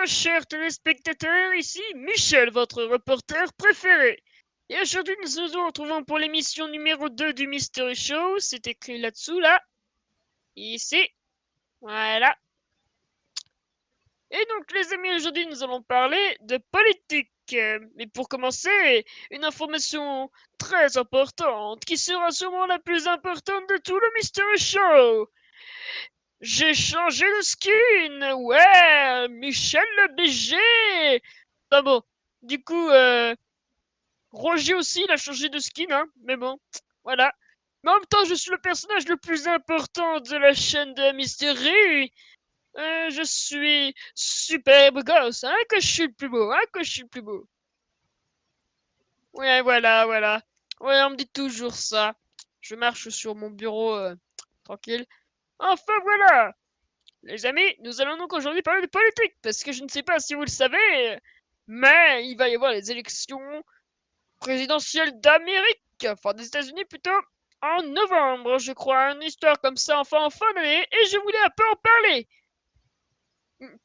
chers téléspectateurs, ici Michel, votre reporter préféré. Et aujourd'hui, nous nous retrouvons pour l'émission numéro 2 du Mystery Show. C'est écrit là-dessous, là. Ici. Voilà. Et donc, les amis, aujourd'hui, nous allons parler de politique. Mais pour commencer, une information très importante, qui sera sûrement la plus importante de tout le Mystery Show. J'ai changé de skin! Ouais! Michel le BG! Ah bon, du coup, Roger aussi, il a changé de skin, hein, mais bon, voilà. Mais en même temps, je suis le personnage le plus important de la chaîne de Mystery. Je suis superbe gosse, hein, que je suis le plus beau, hein, que je suis le plus beau. Ouais, voilà, voilà. Ouais, on me dit toujours ça. Je marche sur mon bureau, tranquille. Enfin, voilà! Les amis, nous allons donc aujourd'hui parler de politique, parce que je ne sais pas si vous le savez, mais il va y avoir les élections présidentielles d'Amérique, enfin des États-Unis plutôt, en novembre, je crois, une histoire comme ça, enfin en fin d'année, et je voulais un peu en parler.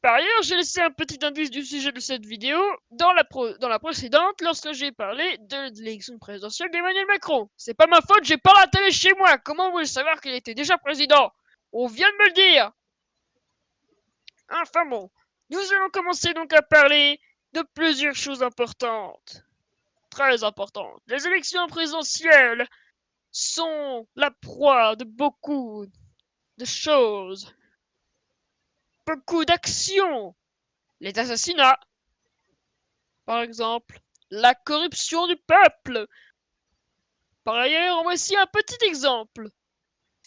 Par ailleurs, j'ai laissé un petit indice du sujet de cette vidéo dans la précédente, lorsque j'ai parlé de l'élection présidentielle d'Emmanuel Macron. C'est pas ma faute, j'ai pas la télé chez moi, comment vous voulez savoir qu'il était déjà président? On vient de me le dire. Enfin bon, nous allons commencer donc à parler de plusieurs choses importantes. Très importantes. Les élections présidentielles sont la proie de beaucoup de choses. Beaucoup d'actions. Les assassinats, par exemple. La corruption du peuple. Par ailleurs, voici un petit exemple.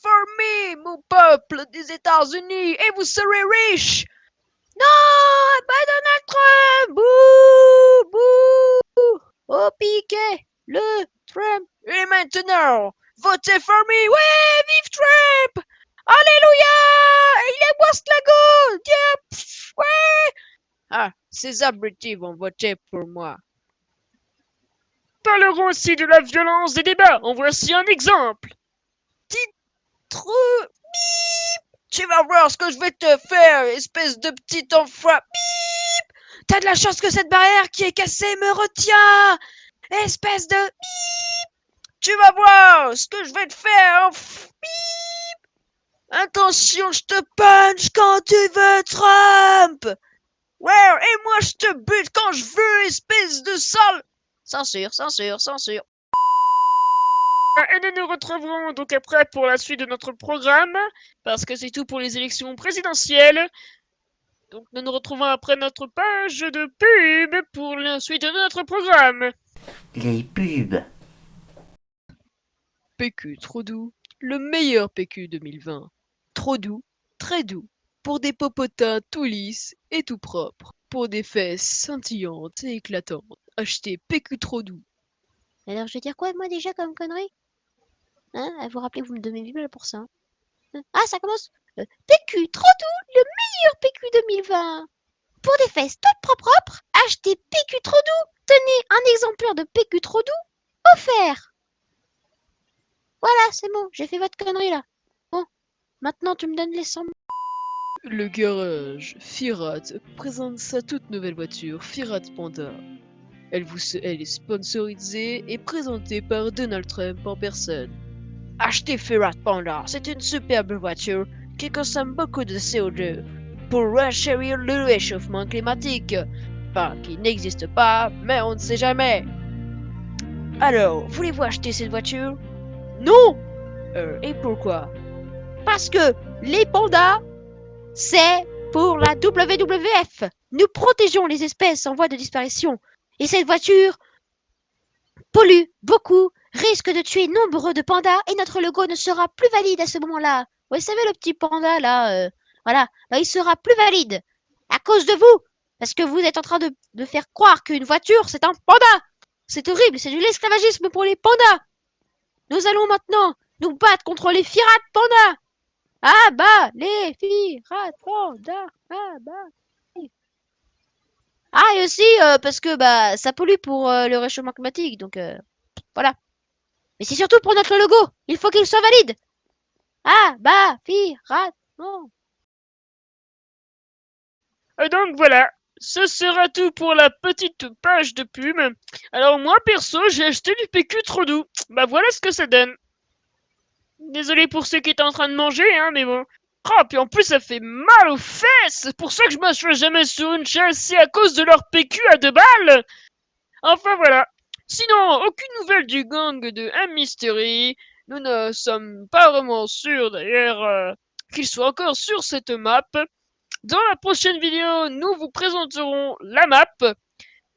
Formez mon peuple des États-Unis et vous serez riche. Non, pas Donald Trump. Bouh, bouh. Au piquet, le Trump. Et maintenant, votez for me. Ouais, vive Trump. Alléluia. Il est Waslago. Yeah, ouais. Ah, ces abrutis vont voter pour moi. Parlerons aussi de la violence des débats. En voici un exemple. Titre. Bip. Tu vas voir ce que je vais te faire, espèce de petit enfant. Bip. T'as de la chance que cette barrière qui est cassée me retient. Espèce de bip. Tu vas voir ce que je vais te faire. Bip. Attention, je te punch quand tu veux, Trump. Ouais, et moi je te bute quand je veux, espèce de sale. Censure, censure, censure. Et nous nous retrouverons donc après pour la suite de notre programme, parce que c'est tout pour les élections présidentielles. Donc nous nous retrouvons après notre page de pub pour la suite de notre programme. Les pubs. PQ trop doux, le meilleur PQ 2020. Trop doux, très doux, pour des popotins tout lisses et tout propres, pour des fesses scintillantes et éclatantes. Achetez PQ trop doux. Alors, je vais dire quoi, moi, déjà, comme connerie? Hein? Vous rappelez que vous me donnez du mal pour ça. Hein? Ah, ça commence. PQ, trop doux, le meilleur PQ 2020. Pour des fesses toutes propres, achetez PQ trop doux. Tenez un exemplaire de PQ trop doux offert. Voilà, c'est bon, j'ai fait votre connerie là. Bon, maintenant tu me donnes les 100 000. Le garage Fiat présente sa toute nouvelle voiture Fiat Panda. Elle est sponsorisée et présentée par Donald Trump en personne. Achetez Fiat Panda, c'est une superbe voiture qui consomme beaucoup de CO2 pour renchérir le réchauffement climatique. Enfin, qui n'existe pas, mais on ne sait jamais. Alors, voulez-vous acheter cette voiture? Non! Et pourquoi? Parce que les pandas, c'est pour la WWF. Nous protégeons les espèces en voie de disparition. Et cette voiture pollue beaucoup, risque de tuer nombre de pandas et notre logo ne sera plus valide à ce moment-là. Vous savez, le petit panda là, voilà, il sera plus valide à cause de vous. Parce que vous êtes en train de faire croire qu'une voiture, c'est un panda. C'est horrible, c'est de l'esclavagisme pour les pandas. Nous allons maintenant nous battre contre les pirates pandas. Ah bah, les pirates pandas. Ah bah. Ah, et aussi parce que bah ça pollue pour le réchauffement climatique, donc voilà. Mais c'est surtout pour notre logo. Il faut qu'il soit valide. Ah bah, pirate. Non. Et donc voilà, ce sera tout pour la petite page de pub. Alors moi, perso, j'ai acheté du PQ trop doux. Bah voilà ce que ça donne. Désolé pour ceux qui étaient en train de manger, hein, mais bon. Oh, puis en plus, ça fait mal aux fesses. C'est pour ça que je m'assois jamais sur une chaise, c'est à cause de leur PQ à 2 balles. Enfin voilà. Sinon, aucune nouvelle du gang de M-Mystery. Nous ne sommes pas vraiment sûrs d'ailleurs qu'ils soient encore sur cette map. Dans la prochaine vidéo, nous vous présenterons la map.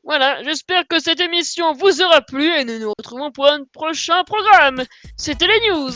Voilà, j'espère que cette émission vous aura plu et nous nous retrouvons pour un prochain programme. C'était les news.